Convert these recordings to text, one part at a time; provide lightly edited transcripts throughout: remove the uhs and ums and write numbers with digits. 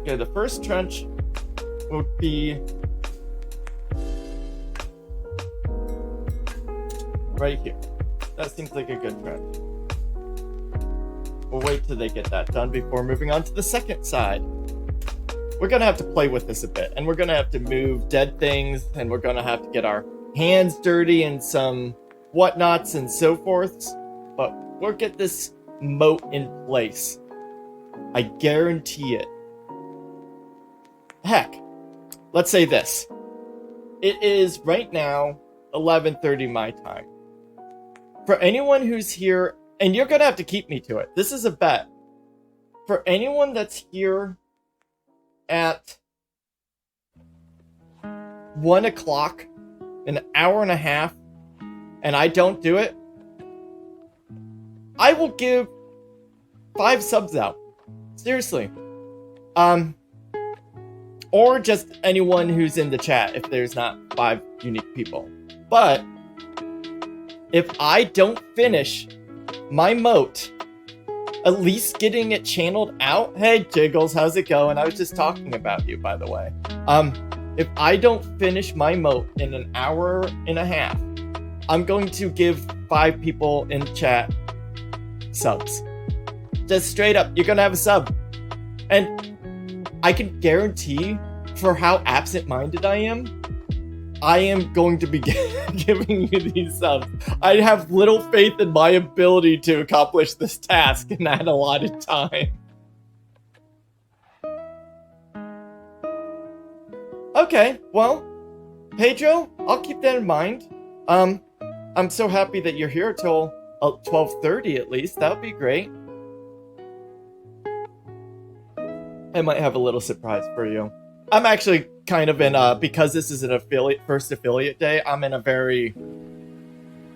Okay, the first trench would be right here. That seems like a good trench. We'll wait till they get that done before moving on to the second side. We're gonna have to play with this a bit, and we're gonna have to move dead things, and we're gonna have to get our hands dirty and some whatnots and so forths, but we'll get this moat in place. I guarantee it. Heck, let's say this. It is right now 11:30 my time. For anyone who's here, and you're gonna have to keep me to it, this is a bet. For anyone that's here at 1 o'clock, an hour and a half, and I don't do it, I will give 5 subs out. Seriously. Or just anyone who's in the chat if there's not 5 unique people. But if I don't finish my moat, at least getting it channeled out. Hey Jiggles, how's it going? I was just talking about you, by the way. If I don't finish my moat in an hour and a half, I'm going to give 5 people in chat subs. Just straight up, you're gonna have a sub. And I can guarantee, for how absent-minded I am going to be giving you these subs. I have little faith in my ability to accomplish this task in that allotted time. Okay, well, Pedro, I'll keep that in mind. I'm so happy that you're here till 12:30 at least. That would be great. I might have a little surprise for you. I'm actually kind of in because this is an first affiliate day, I'm in a very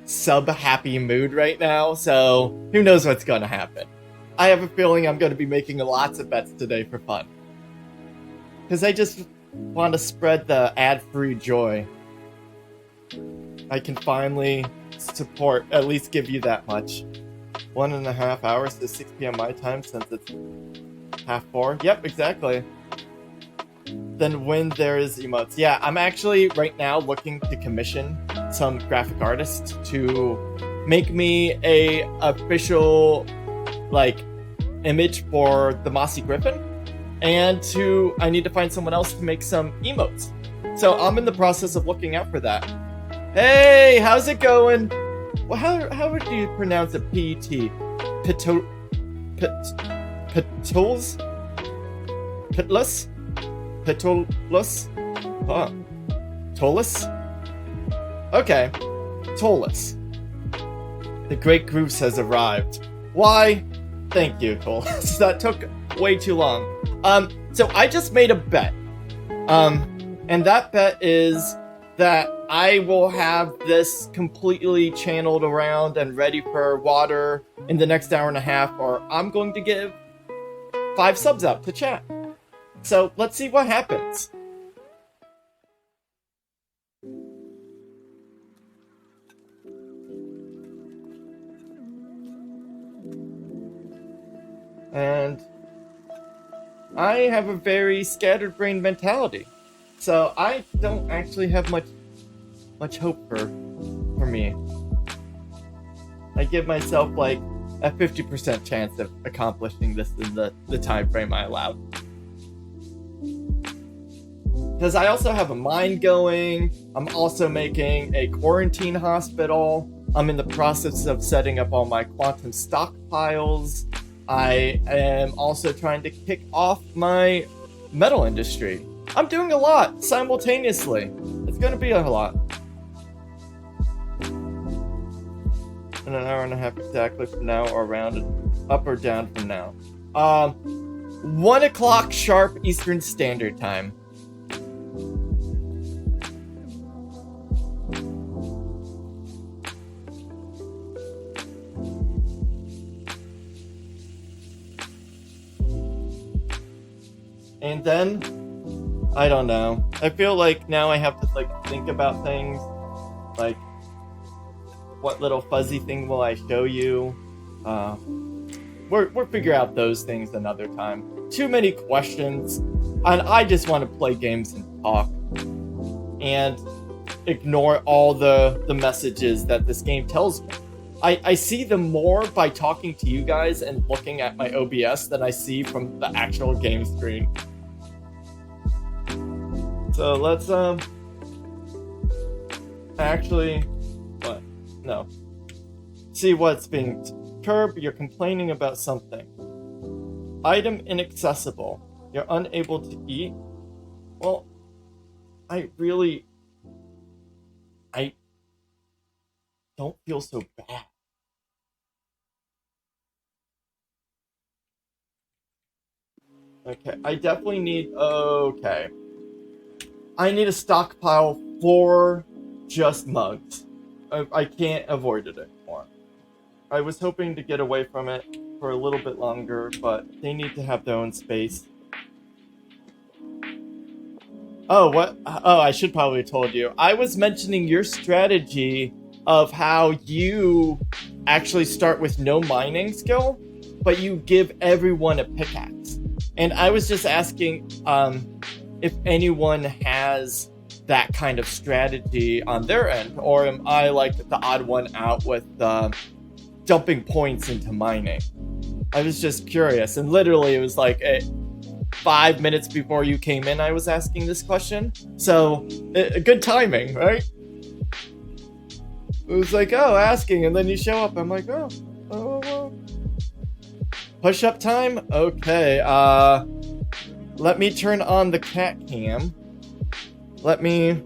sub-happy mood right now, so who knows what's gonna happen. I have a feeling I'm gonna be making lots of bets today for fun. Because I just want to spread the ad-free joy. I can finally support, at least give you that much. 1.5 hours to 6 p.m. my time since it's 3:30. Yep, exactly. Then when there is emotes. Yeah, I'm actually right now looking to commission some graphic artists to make me a official image for the Mossy Griffin. And I need to find someone else to make some emotes. So I'm in the process of looking out for that. Hey, how's it going? Well, how would you pronounce it? P-E-T? Pitols? Pitless? Pitolus? Tolus? Okay. Tolus. The Great Goose has arrived. Why? Thank you, Tolus. That took way too long. So I just made a bet. And that bet is that I will have this completely channeled around and ready for water in the next hour and a half, or I'm going to give 5 subs out to chat. So let's see what happens. And I have a very scattered brain mentality, so I don't actually have much hope for me. I give myself like a 50% chance of accomplishing this in the time frame I allowed. Because I also have a mine going, I'm also making a quarantine hospital, I'm in the process of setting up all my quantum stockpiles, I am also trying to kick off my metal industry. I'm doing a lot simultaneously. It's gonna be a lot. In an hour and a half exactly from now, or rounded up or down from now. 1 o'clock sharp Eastern Standard Time. And then, I don't know. I feel like now I have to think about things. Like, what little fuzzy thing will I show you? we'll figure out those things another time. Too many questions, and I just want to play games and talk, and ignore all the messages that this game tells me. I see them more by talking to you guys and looking at my OBS than I see from the actual game screen. So let's actually what? No. See what's being Curb, you're complaining about something. Item inaccessible. You're unable to eat. Well, I don't feel so bad. Okay, I definitely need... Okay. I need a stockpile for just mugs. I can't avoid it anymore. I was hoping to get away from it for a little bit longer, but they need to have their own space. Oh, what? Oh, I should probably have told you. I was mentioning your strategy of how you actually start with no mining skill, but you give everyone a pickaxe. And I was just asking if anyone has that kind of strategy on their end, or am I like the odd one out with dumping points into mining? I was just curious, and literally it was like 5 minutes before you came in I was asking this question, so good timing, right? It was like, oh, asking, and then you show up. I'm like, oh. Push up time? Okay, let me turn on the cat cam. Let me...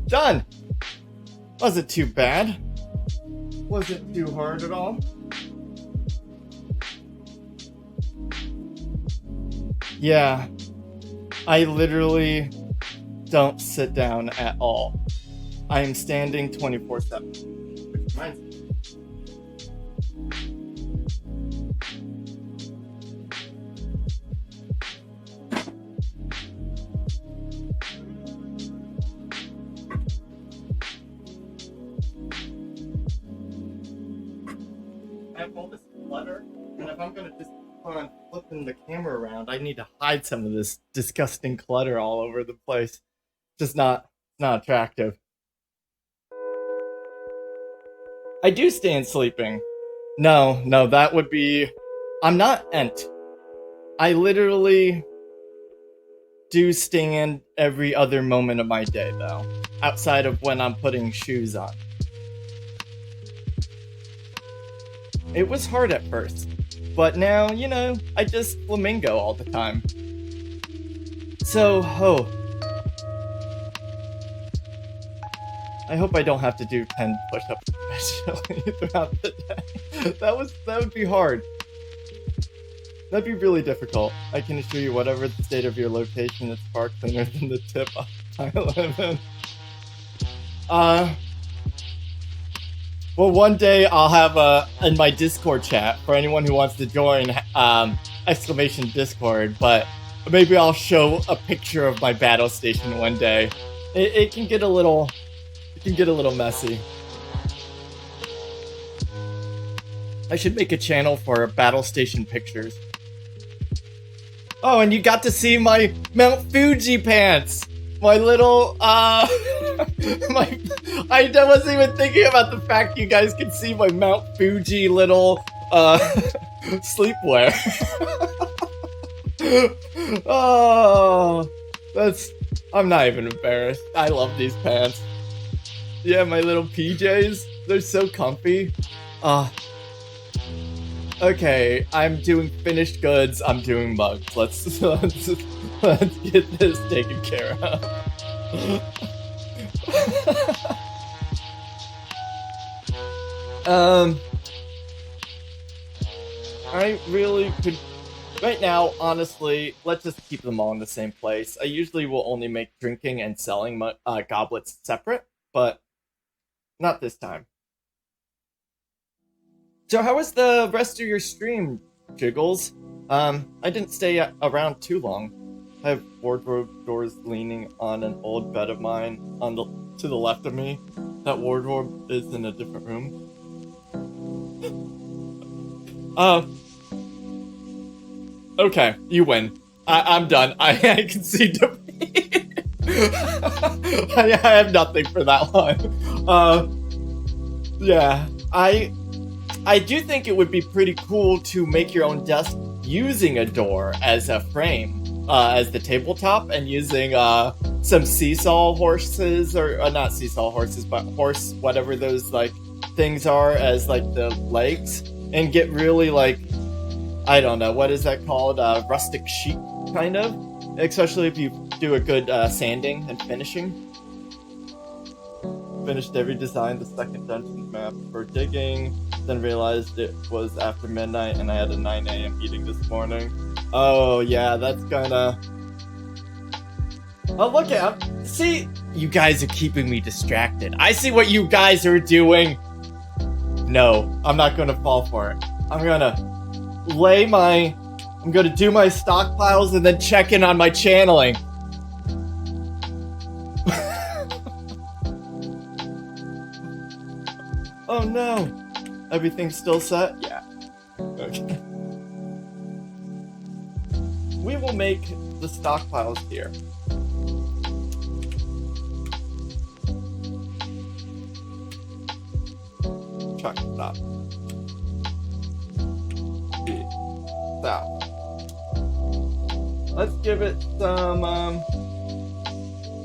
Done! Wasn't too bad. Wasn't too hard at all. Yeah. I literally don't sit down at all. I am standing 24/7. Which reminds me. I have all this clutter, and if I'm gonna just keep on flipping the camera around, I need to hide some of this disgusting clutter all over the place. Just not attractive. I do stand sleeping. No, that would be... I'm not Ent. I literally do stand every other moment of my day, though. Outside of when I'm putting shoes on. It was hard at first, but now, you know, I just flamingo all the time. So, I hope I don't have to do 10 push-ups especially throughout the day. That would be hard. That'd be really difficult. I can assure you, whatever the state of your location, it's far cleaner than the tip I live in. Well, one day I'll have in my Discord chat for anyone who wants to join exclamation Discord, but maybe I'll show a picture of my battle station one day. It can get a little messy. I should make a channel for battle station pictures. Oh, and you got to see my Mount Fuji pants. My little, I wasn't even thinking about the fact you guys could see my Mount Fuji little, sleepwear. Oh, I'm not even embarrassed. I love these pants. Yeah, my little PJs, they're so comfy. Okay, I'm doing finished goods. I'm doing mugs. Let's get this taken care of. I really could. Right now, honestly, let's just keep them all in the same place. I usually will only make drinking and selling goblets separate, but not this time. So, how was the rest of your stream, Jiggles? I didn't stay around too long. I have wardrobe doors leaning on an old bed of mine to the left of me. That wardrobe is in a different room. Okay, you win. I'm done. I can see defeat. I have nothing for that one. Yeah, I do think it would be pretty cool to make your own desk using a door as a frame, as the tabletop, and using some seesaw horses, or not seesaw horses, but horse, whatever those like things are, as like the legs, and get really like, I don't know, what is that called? Rustic chic, kind of, especially if you do a good sanding and finishing. Finished every design, the second dungeon map for digging, then realized it was after midnight and I had a 9 a.m. meeting this morning. Oh yeah, that's gonna... Oh look at... See? You guys are keeping me distracted. I see what you guys are doing! No, I'm not gonna fall for it. I'm gonna do my stockpiles and then check in on my channeling. Oh no! Everything's still set? Yeah. Okay. We will make the stockpiles here. Truck stop. South. Let's give it some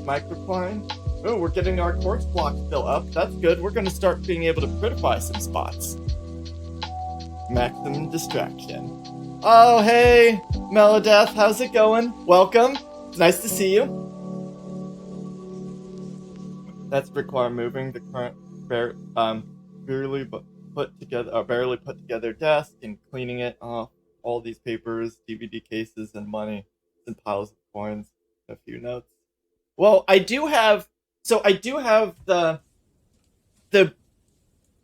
microcline. Oh, we're getting our quartz blocks built up. That's good. We're going to start being able to critify some spots. Maximum distraction. Oh, hey, Melodeath. How's it going? Welcome. It's nice to see you. That's require moving the current barely put together desk and cleaning it off. All these papers, DVD cases, and money, and piles of coins. A few notes. Well, I do have the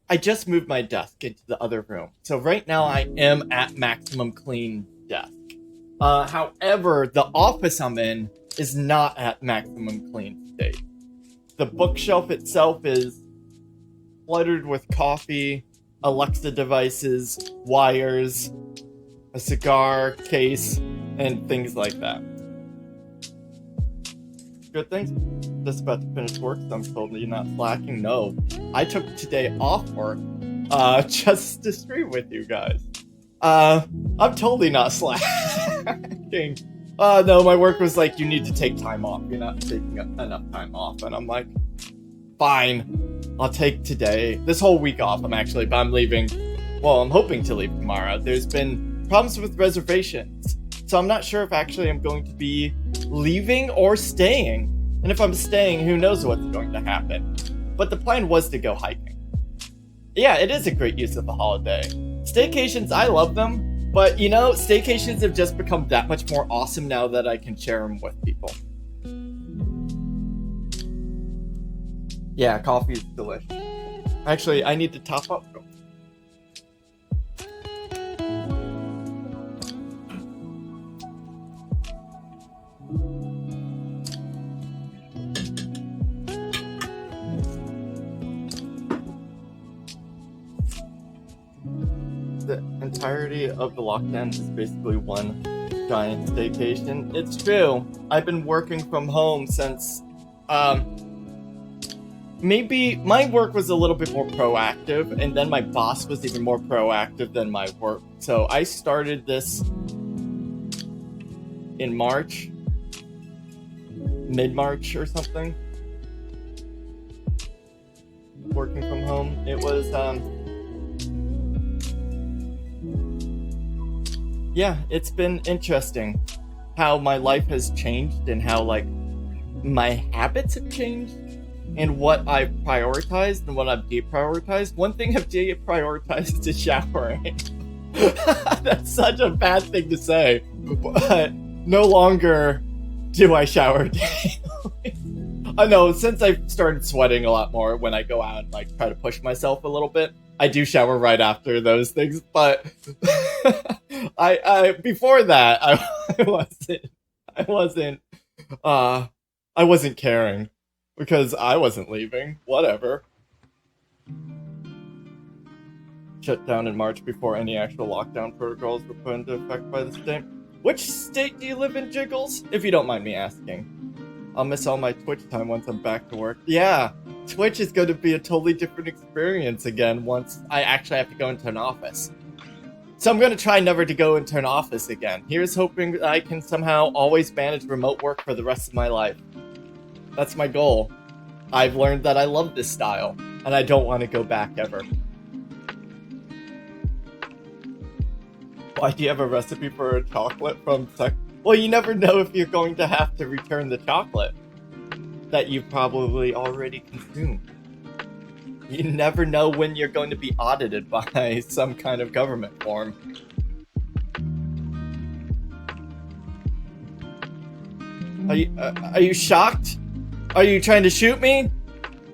I just moved my desk into the other room. So right now I am at maximum clean desk. However, the office I'm in is not at maximum clean state. The bookshelf itself is cluttered with coffee, Alexa devices, wires, a cigar case, and things like that. Good things. Just about to finish work, so I'm totally not slacking. No, I took today off work, just to stream with you guys. I'm totally not slacking. No, my work was like, you need to take time off. You're not taking enough time off, and I'm like, fine, I'll take today, this whole week off. But I'm leaving. Well, I'm hoping to leave tomorrow. There's been problems with reservations, so I'm not sure if actually I'm going to be leaving or staying. And if I'm staying, who knows what's going to happen. But the plan was to go hiking. Yeah, it is a great use of the holiday. Staycations, I love them, but you know, staycations have just become that much more awesome now that I can share them with people. Yeah, coffee is delicious. Actually, I need to top up. The entirety of the lockdown is basically one giant staycation. It's true. I've been working from home since, maybe my work was a little bit more proactive, and then my boss was even more proactive than my work. So I started this in March, mid-March or something. Working from home. It was, yeah, it's been interesting how my life has changed and how, like, my habits have changed and what I've prioritized and what I've deprioritized. One thing I've deprioritized is showering. That's such a bad thing to say, but no longer do I shower daily. I know, since I've started sweating a lot more when I go out and like try to push myself a little bit, I do shower right after those things, but I before that I wasn't I wasn't caring because I wasn't leaving. Whatever. Shut down in March before any actual lockdown protocols were put into effect by the state. Which state do you live in, Jiggles? If you don't mind me asking. I'll miss all my Twitch time once I'm back to work. Yeah, Twitch is going to be a totally different experience again once I actually have to go into an office. So I'm going to try never to go into an office again. Here's hoping that I can somehow always manage remote work for the rest of my life. That's my goal. I've learned that I love this style, and I don't want to go back ever. Why do you have a recipe for a chocolate from Well, you never know if you're going to have to return the chocolate that you probably already consumed. You never know when you're going to be audited by some kind of government form. Are you shocked? Are you trying to shoot me?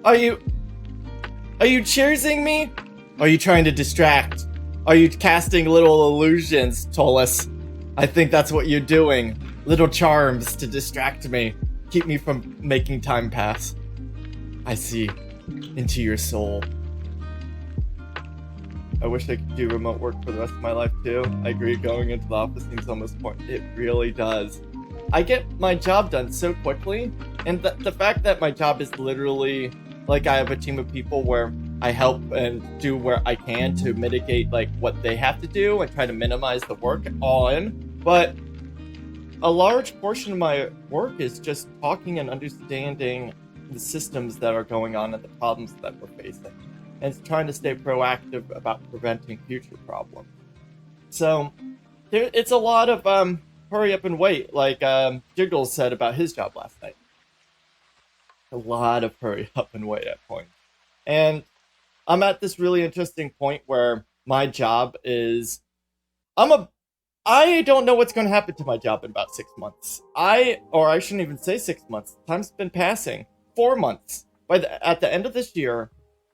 Are you cheersing me? Are you trying to distract? Are you casting little illusions, Tollus? I think that's what you're doing. Little charms to distract me. Keep me from making time pass. I see into your soul. I wish I could do remote work for the rest of my life too. I agree, going into the office seems almost pointless. It really does. I get my job done so quickly, and the fact that my job is literally, like, I have a team of people where I help and do where I can to mitigate, like, what they have to do and try to minimize the work all in. But a large portion of my work is just talking and understanding the systems that are going on and the problems that we're facing, and trying to stay proactive about preventing future problems. So it's a lot of hurry up and wait, like Jiggles said about his job last night. A lot of hurry up and wait at points. And I'm at this really interesting point where my job is... I don't know what's going to happen to my job in about 6 months. I shouldn't even say 6 months. Time's been passing. 4 months. At the end of this year,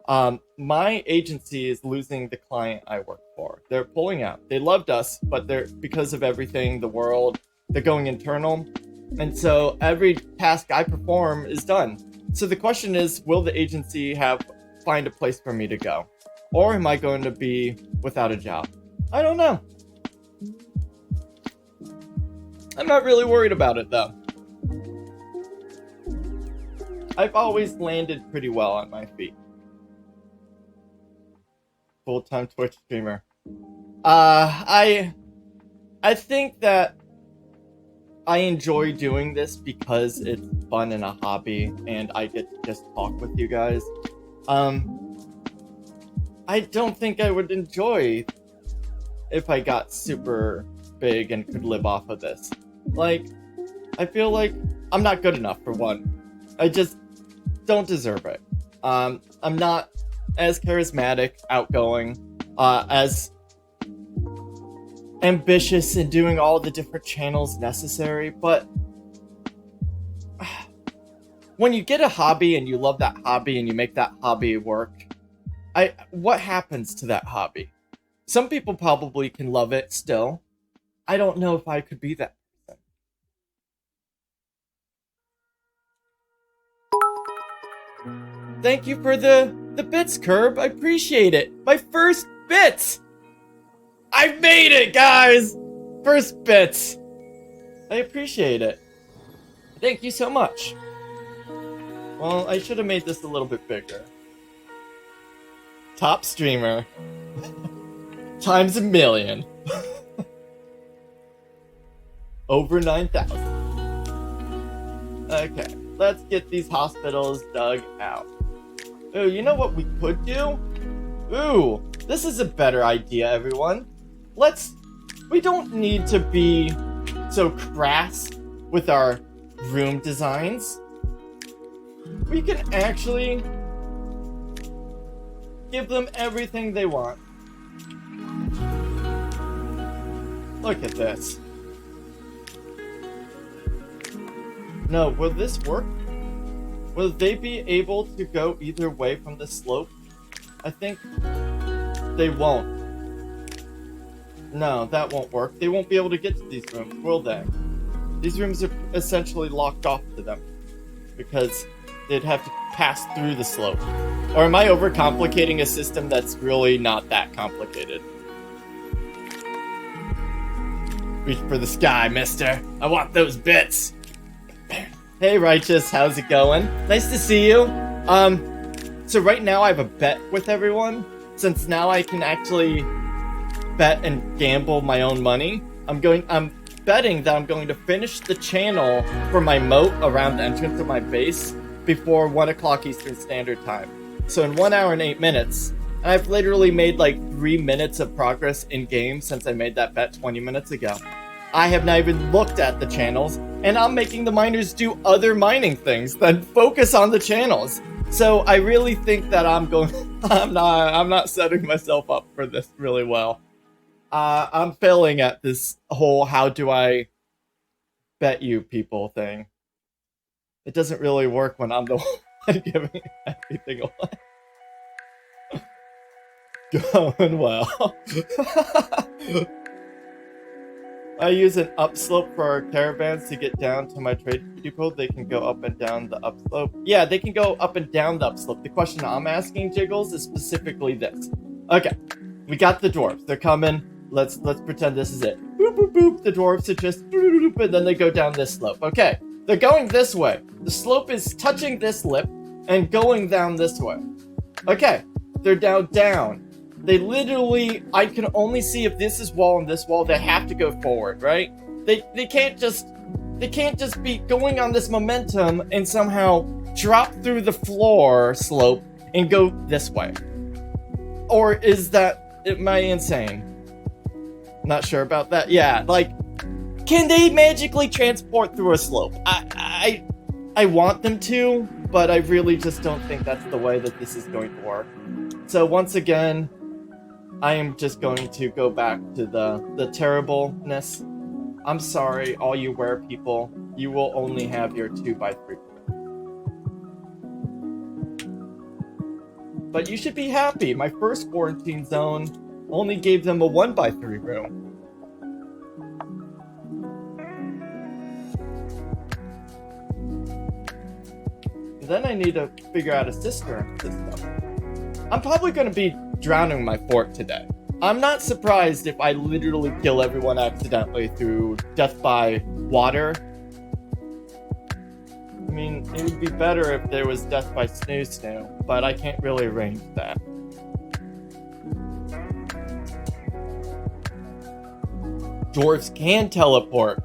my agency is losing the client I work for. They're pulling out. They loved us, but because of everything, the world, they're going internal. And so every task I perform is done. So the question is, will the agency find a place for me to go? Or am I going to be without a job? I don't know. I'm not really worried about it, though. I've always landed pretty well on my feet. Full-time Twitch streamer. I think that I enjoy doing this because it's fun and a hobby, and I get to just talk with you guys. I don't think I would enjoy if I got super big and could live off of this. Like, I feel like I'm not good enough, for one. I just don't deserve it. I'm not as charismatic, outgoing, as ambitious in doing all the different channels necessary, but when you get a hobby and you love that hobby and you make that hobby work, what happens to that hobby? Some people probably can love it still. I don't know if I could be that person. Thank you for the bits, Curb. I appreciate it. My first bits! I made it, guys! First bits. I appreciate it. Thank you so much. Well, I should have made this a little bit bigger. Top streamer. Times a million. Over 9,000. Okay, let's get these hospitals dug out. Ooh, you know what we could do? Ooh, this is a better idea, everyone. Let's we don't need to be so crass with our room designs. We can actually give them everything they want. Look at this. No, will this work? Will they be able to go either way from the slope? I think they won't. No, that won't work. They won't be able to get to these rooms, will they? These rooms are essentially locked off to them because they'd have to pass through the slope. Or am I overcomplicating a system that's really not that complicated? Reach for the sky, mister. I want those bits. Hey, Righteous, how's it going? Nice to see you. So right now I have a bet with everyone. Since now I can actually bet and gamble my own money. I'm betting that I'm going to finish the channel for my moat around the entrance of my base before 1 o'clock Eastern Standard Time. So in 1 hour and 8 minutes, and I've literally made like 3 minutes of progress in game since I made that bet 20 minutes ago. I have not even looked at the channels, and I'm making the miners do other mining things than focus on the channels. So I really think that I'm not setting myself up for this really well. I'm failing at this whole how do I bet you people thing. It doesn't really work when I'm the one giving everything away. Going well. I use an upslope for our caravans to get down to my trade depot. They can go up and down the upslope. Yeah, they can go up and down the upslope. The question I'm asking, Jiggles, is specifically this. Okay, we got the dwarves. They're coming. Let's pretend this is it. Boop, boop, boop. The dwarves are just boop, boop, and then they go down this slope. Okay, they're going this way. The slope is touching this lip and going down this way. Okay, they're down. They literally, I can only see if this is wall and this wall. They have to go forward, right? They can't just be going on this momentum and somehow drop through the floor slope and go this way. Or am I insane? Not sure about that. Yeah, like, can they magically transport through a slope? I want them to, but I really just don't think that's the way that this is going to work. So once again, I am just going to go back to the terribleness. I'm sorry, all you were people. You will only have your 2x3. But you should be happy. My first quarantine zone only gave them a 1x3 room. Then I need to figure out a cistern system. I'm probably going to be drowning my fort today. I'm not surprised if I literally kill everyone accidentally through death by water. I mean, it would be better if there was death by snoo, but I can't really arrange that. Dwarves can teleport.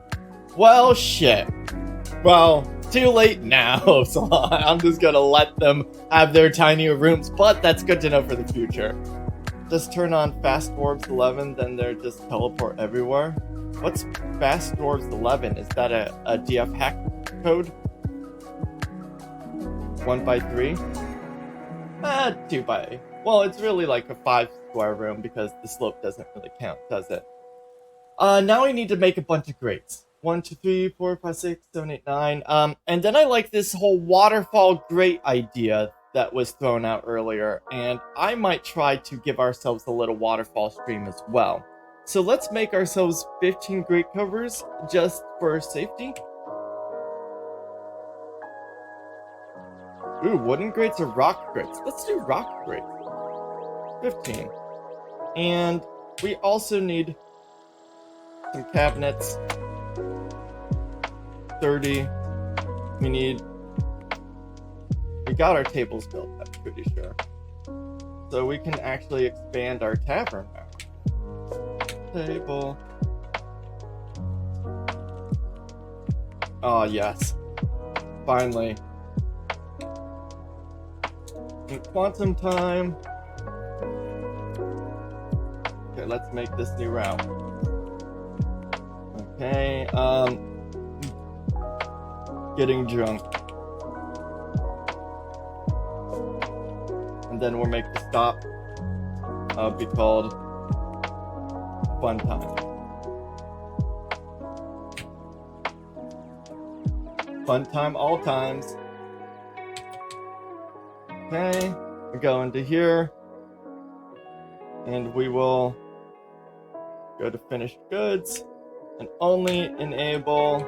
Well, shit. Well, too late now, so I'm just gonna let them have their tinier rooms, but that's good to know for the future. Just turn on Fast Dwarves 11, then they're just teleport everywhere. What's Fast Dwarves 11? Is that a DF hack code? 1x3? 2x. Well, it's really like a 5 square room because the slope doesn't really count, does it? Now I need to make a bunch of grates. 1, 2, 3, 4, 5, 6, 7, 8, 9. And then I like this whole waterfall grate idea that was thrown out earlier, and I might try to give ourselves a little waterfall stream as well. So let's make ourselves 15 grate covers just for safety. Ooh, wooden grates or rock grates? Let's do rock grates. 15. And we also need some cabinets. 30. We got our tables built, I'm pretty sure. So we can actually expand our tavern now. Table. Oh, yes. Finally. In quantum time. Okay, let's make this new route. Okay, getting drunk. And then we'll make the stop be called Fun Time. Fun time all times. Okay, we go into here. And we will go to finished goods and only enable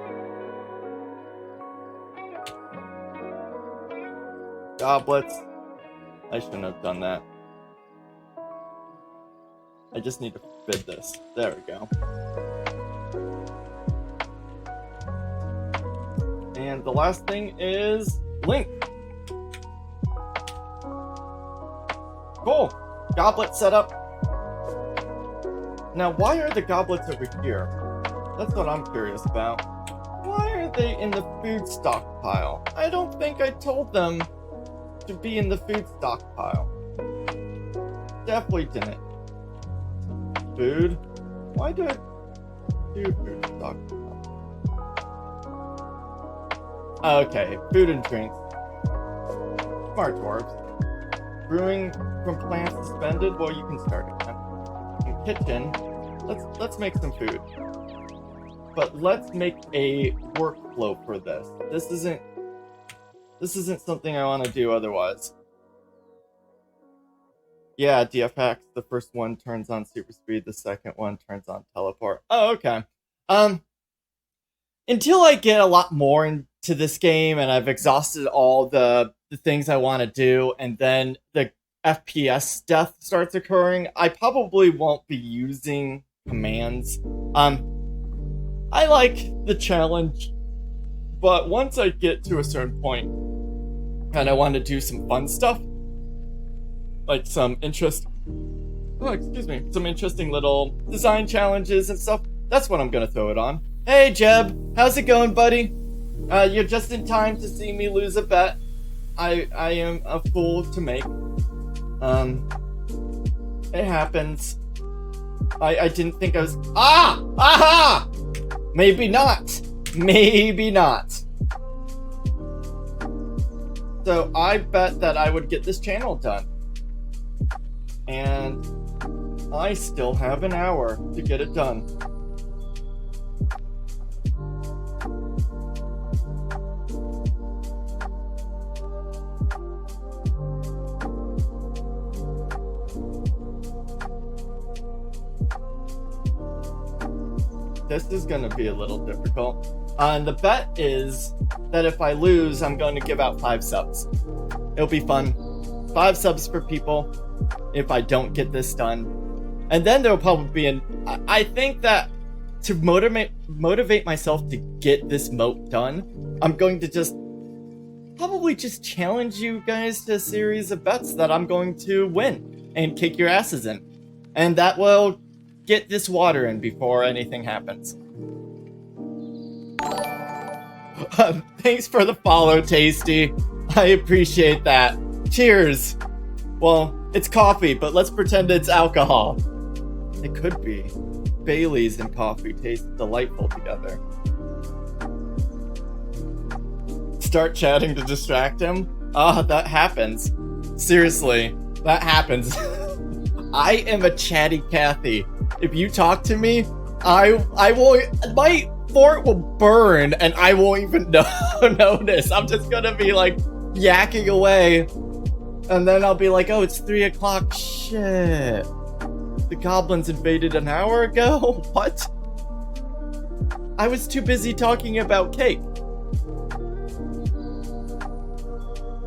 goblets. I shouldn't have done that. I just need to fit this. There we go. And the last thing is link. Cool. Goblet setup. Now, why are the goblets over here? That's what I'm curious about. Why are they in the food stockpile? I don't think I told them to be in the food stockpile. Definitely didn't. Food? Why do I do food stockpile? Okay, food and drinks. Smart dwarves. Brewing from plants suspended? Well, you can start it. Kitchen, let's make some food, but let's make a workflow for this. This isn't something I want to do otherwise. Yeah, DF hacks. The first one turns on super speed. The second one turns on teleport. Oh, okay. Until I get a lot more into this game and I've exhausted all the things I want to do, and then the FPS death starts occurring, I probably won't be using commands. I like the challenge, but once I get to a certain point and I want to do some fun stuff, like some interesting little design challenges and stuff, that's when I'm gonna throw it on. Hey Jeb, how's it going, buddy? You're just in time to see me lose a bet. I am a fool to make. It happens. I didn't think I was... Aha! Maybe not. Maybe not. So I bet that I would get this channel done. And I still have an hour to get it done. This is going to be a little difficult. And the bet is that if I lose, I'm going to give out 5 subs. It'll be fun. 5 subs for people if I don't get this done. And then there'll probably be I think that to motivate myself to get this moat done, I'm going to probably just challenge you guys to a series of bets that I'm going to win and kick your asses in. And that will get this water in before anything happens. Thanks for the follow, Tasty. I appreciate that. Cheers. Well, it's coffee, but let's pretend it's alcohol. It could be. Bailey's and coffee taste delightful together. Start chatting to distract him? That happens. Seriously, that happens. I am a chatty Cathy. If you talk to me, I will, my fort will burn and I won't even notice. I'm just gonna be like yakking away, and then I'll be like, oh, it's 3 o'clock. Shit. The goblins invaded an hour ago? What? I was too busy talking about cake.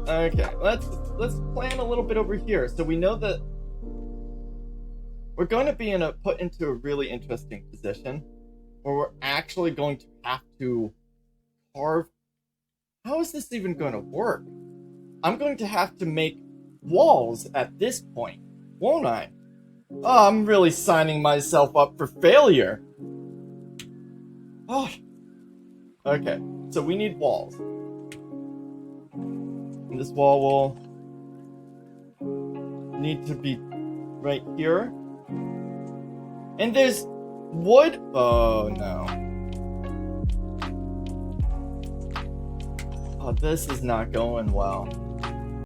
Okay, let's plan a little bit over here. So we know that we're going to be put into a really interesting position where we're actually going to have to carve. How is this even going to work? I'm going to have to make walls at this point, won't I? Oh, I'm really signing myself up for failure. Oh. Okay, so we need walls. And this wall will need to be right here. And there's wood. Oh no. Oh, this is not going well.